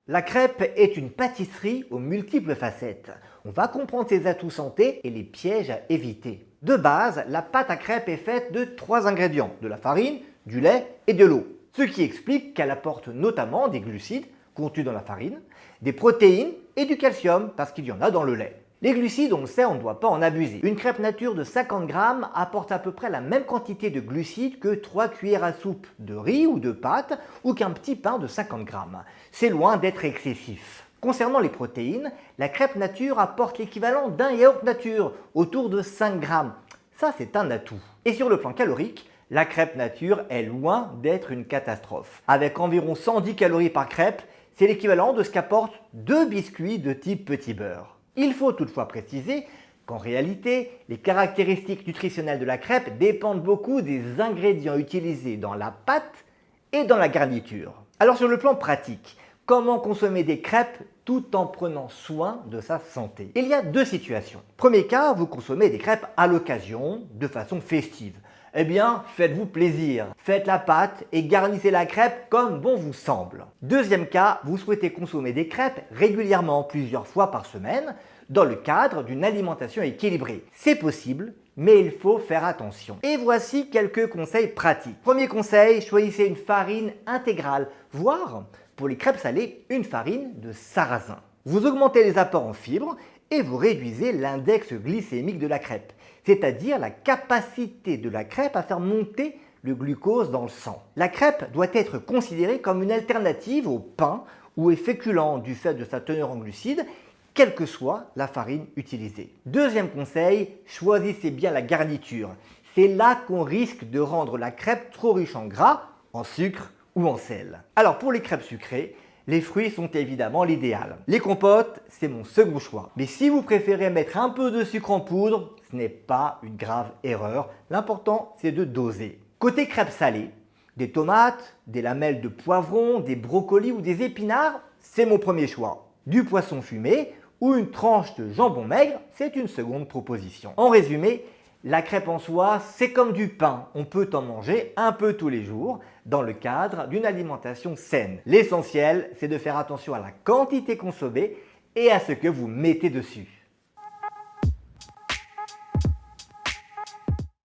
La crêpe est une pâtisserie aux multiples facettes. On va comprendre ses atouts santé et les pièges à éviter. De base, la pâte à crêpes est faite de 3 ingrédients, de la farine, du lait et de l'eau. Ce qui explique qu'elle apporte notamment des glucides contenus dans la farine, des protéines et du calcium parce qu'il y en a dans le lait. Les glucides, on le sait, on ne doit pas en abuser. Une crêpe nature de 50 grammes apporte à peu près la même quantité de glucides que 3 cuillères à soupe de riz ou de pâtes ou qu'un petit pain de 50 grammes. C'est loin d'être excessif. Concernant les protéines, la crêpe nature apporte l'équivalent d'un yaourt nature, autour de 5 grammes. Ça, c'est un atout. Et sur le plan calorique, la crêpe nature est loin d'être une catastrophe. Avec environ 110 calories par crêpe, c'est l'équivalent de ce qu'apportent 2 biscuits de type petit beurre. Il faut toutefois préciser qu'en réalité, les caractéristiques nutritionnelles de la crêpe dépendent beaucoup des ingrédients utilisés dans la pâte et dans la garniture. Alors sur le plan pratique, comment consommer des crêpes tout en prenant soin de sa santé? Il y a 2 situations. Premier cas, vous consommez des crêpes à l'occasion, de façon festive. Eh bien, faites-vous plaisir. Faites la pâte et garnissez la crêpe comme bon vous semble. Deuxième cas, vous souhaitez consommer des crêpes régulièrement, plusieurs fois par semaine, dans le cadre d'une alimentation équilibrée. C'est possible, mais il faut faire attention. Et voici quelques conseils pratiques. Premier conseil, choisissez une farine intégrale, voire, pour les crêpes salées, une farine de sarrasin. Vous augmentez les apports en fibres et vous réduisez l'index glycémique de la crêpe, c'est-à-dire la capacité de la crêpe à faire monter le glucose dans le sang. La crêpe doit être considérée comme une alternative au pain ou aux féculents du fait de sa teneur en glucides, quelle que soit la farine utilisée. Deuxième conseil, choisissez bien la garniture. C'est là qu'on risque de rendre la crêpe trop riche en gras, en sucre ou en sel. Alors pour les crêpes sucrées, les fruits sont évidemment l'idéal. Les compotes, c'est mon second choix. Mais si vous préférez mettre un peu de sucre en poudre, ce n'est pas une grave erreur. L'important, c'est de doser. Côté crêpes salées, des tomates, des lamelles de poivron, des brocolis ou des épinards, c'est mon premier choix. Du poisson fumé ou une tranche de jambon maigre, c'est une seconde proposition. En résumé, la crêpe en soi, c'est comme du pain. On peut en manger un peu tous les jours dans le cadre d'une alimentation saine. L'essentiel, c'est de faire attention à la quantité consommée et à ce que vous mettez dessus.